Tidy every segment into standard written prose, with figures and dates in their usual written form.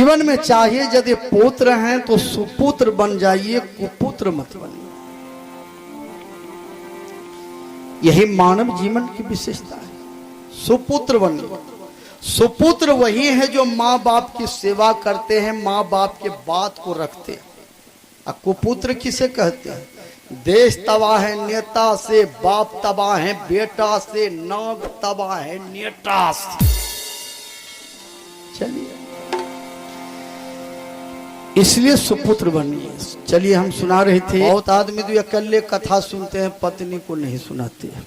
जीवन में चाहिए यदि पुत्र हैं तो सुपुत्र बन जाइए, कुपुत्र मत बनिए। यही मानव जीवन की विशेषता है। सुपुत्र बनिए। सुपुत्र वही है जो माँ बाप की सेवा करते हैं, माँ बाप के बात को रखते हैं। और कुपुत्र किसे कहते हैं? देश तबाह है नेता से, बाप तबाह है बेटा से, नाग तबाह है नेता से। चलिए, इसलिए सुपुत्र बनिए। चलिए, हम सुना रहे थे, बहुत आदमी तो अकेले कथा सुनते हैं, पत्नी को नहीं सुनाते हैं।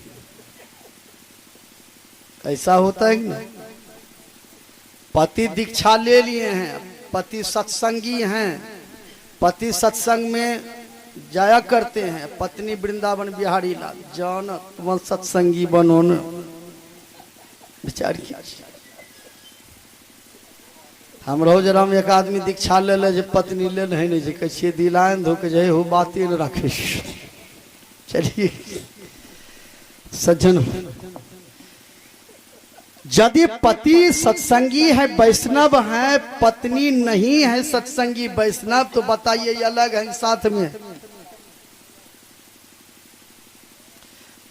ऐसा होता है कि नहीं? पति दीक्षा ले लिए हैं, पति सत्संगी हैं, पति सत्संग में जाया करते हैं, पत्नी वृंदावन बिहारी लाल जान तुम सत्संगी बनो न। विचार कीजिए, हम रोज राम एक आदमी दीक्षा ले ले, पत्नी ले नहीं कैसे दिलायन धोके जाए हो बातें न रखे। चलिए सज्जन, यदि पति सत्संगी है, वैष्णव है, पत्नी नहीं है सत्संगी वैष्णव, तो बताइए ये अलग है साथ में।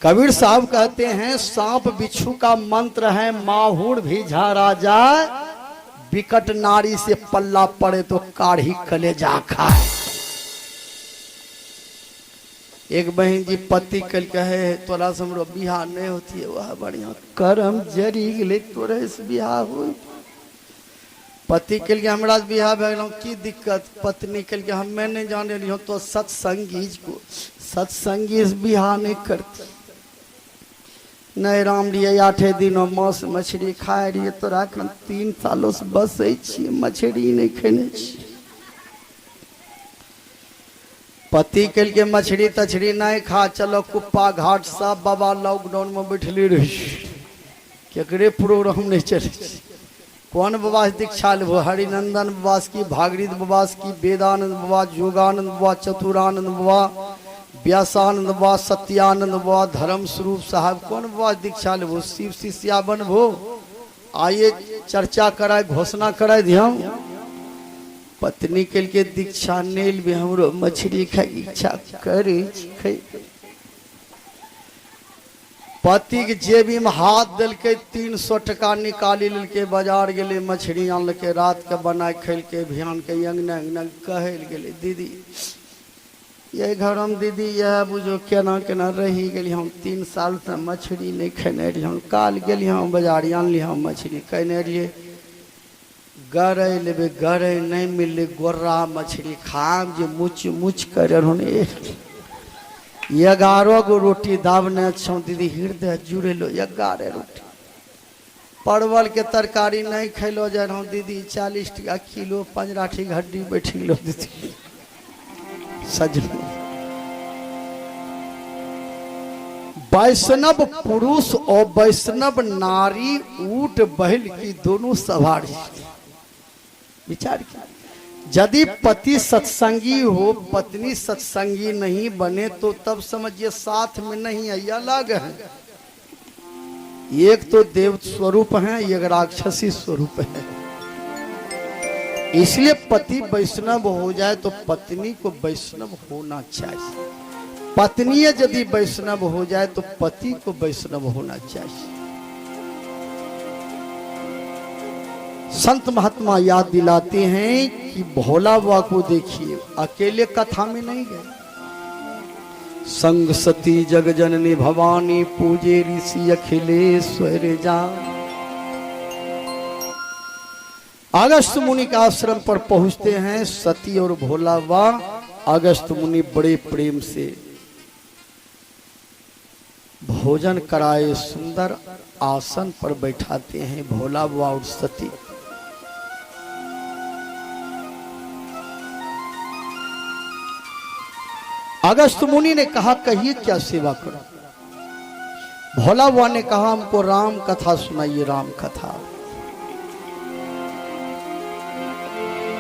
कबीर साहब कहते हैं, सांप बिच्छू का मंत्र है, माहूर भी झाड़ा जाए, विकट नारी से पल्ला पड़े तो काढ़ी कलेजा खाए। एक बहन जी पति कल कहे तोरा से हमरो बिहार नहीं होती है, वह बढ़िया करम जरी गले तोरे से बिहार हो। पति कल के हमरा से बिहार भगल की दिक्कत? पत्नी कल के हमें नहीं जाने रही हो तो सत्संगी को, सत्संगी से बिहार नहीं करती। नहीं राम रही 8 दिन मांस मछली खाए रही, तोरा 3 सालों से बसे छी, मछली नहीं खेने छी। पति कल के मछली तछड़ी नहीं खा, चलो कुप्पा घाट सब बाबा लॉकडाउन में बैठली रही, केकरे प्रोग्राम नहीं चले। कौन बाबा से दीक्षा लेबो? हरिनंदन बाबा की, भागीरथ बाबा की, वेदानंद बाबा, योगानंद बाबा, चतुरानंद बाबा, व्यासानंद बाबा, सत्यानंद बाबा, धर्म स्वरूप साहब, कौन बाबा दीक्षा लेबो? शिव शिष्या बनबो? आइए चर्चा कराए, घोषणा कराए ध्यान। पत्नी के लिए दीक्षा नेल भी हमरो मछली खाए इच्छा करे। पति के जेबी में हाथ दल के 300 टका निकाली ललके, बाजार गेले मछली आनलके, रात के बनाए खेल के, भियान के अंगना अंगना कहल गेले, दीदी ये घर हम दीदी यह बुझो केना केना रही गेली, हम 3 साल से मछली नहीं खेने रही, हम काल गेली हम बाजार आनली हम मछली कहने रहिए, गरे लेबे गरे नहीं मिले, गोर्रा मछली खाम जे मुच मुच करे होने। 11 गो रोटी दाबने छौ दीदी, हृदय जुड़े लो 11 रोटी। परवल के तरकारी नहीं खैलो जा रहा दीदी, 40 टका किलो, 15 हड्डी बैठ लो दीदी। सजन, वैष्णव पुरुष और वैष्णव नारी ऊंट बैल की दोनों सवारी। विचार किया, यदि पति सत्संगी हो, पत्नी सत्संगी नहीं बने तो तब समझिए साथ में नहीं है, ये अलग है। एक तो देव स्वरूप है, एक राक्षसी स्वरूप है। इसलिए पति वैष्णव हो जाए तो पत्नी को वैष्णव होना चाहिए, पत्नी यदि वैष्णव हो जाए तो पति को वैष्णव होना चाहिए। संत महात्मा याद दिलाते हैं कि भोला बाबा को देखिए, अकेले कथा में नहीं गए। संग सती जग जननी भवानी, पूजे ऋषि अखिलेश्वर जान। अगस्त मुनि के आश्रम पर पहुंचते हैं सती और भोला बाबा। अगस्त मुनि बड़े प्रेम से भोजन कराए, सुंदर आसन पर बैठाते हैं भोला बाबा और सती। अगस्त मुनि ने कहा, कहिए क्या सेवा करो? भोला बाबा ने कहा, हमको राम कथा सुनाइए, राम कथा।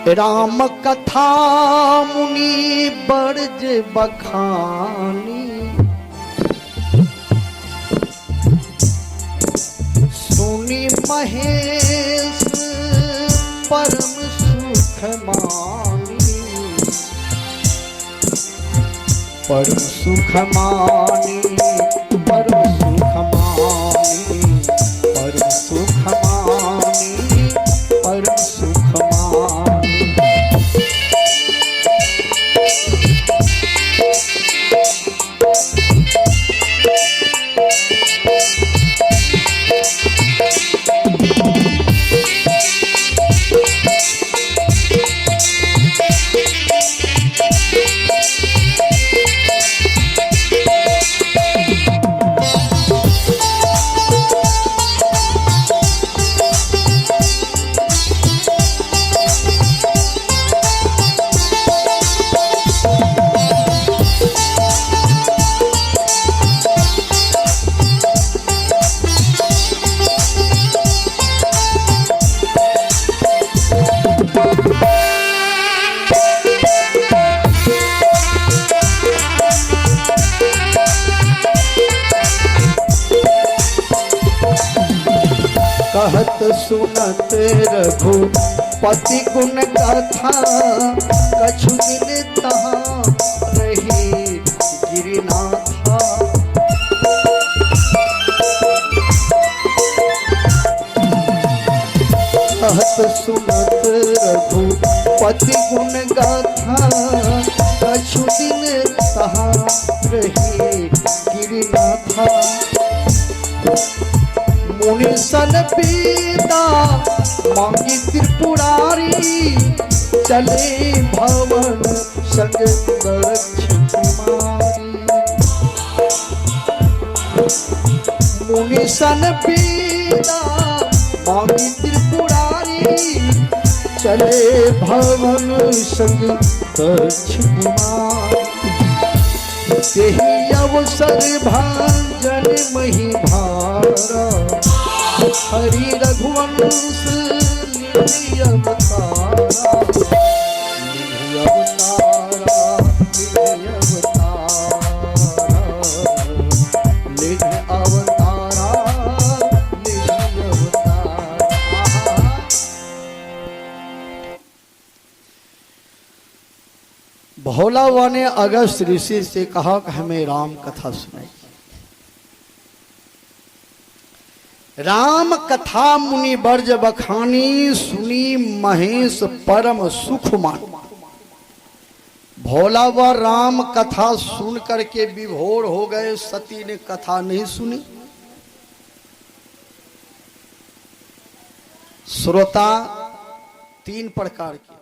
राम कथा मुनि बरज बखानी, सुनी महेश परम सुख परम सुख मानी, परम सुख मानी, परम सुख मानी, परम सुख मानी। कहत सुनत रघुपति गुण कथा, कछु दिन तहाँ रही गिरिनाथा। कहत सुनत रघुपति गुण गाथा, कछु दिन तहाँ रही गिरिनाथा। मुनि सन पीता मांगी त्रिपुरारी, चले भवन संग दक्ष कुमारी। मुनि सन पीता मांगी त्रिपुरारी, चले भवन संग दक्ष कुमारी। तेहि अवसर भांजन मही भारा, हरि रघुवंश निधि अवतारा। निधि अवतारा, निधि अवतारा, निधि अवतारा, निधि अवतारा। भोला बाबा ने अगस्त ऋषि से कहा कि हमें राम कथा सुनाई। राम कथा मुनि बर्ज बखानी, सुनी महेश परम सुख मान। भोला बाबा राम कथा सुन करके विभोर हो गए। सती ने कथा नहीं सुनी। श्रोता तीन प्रकार के,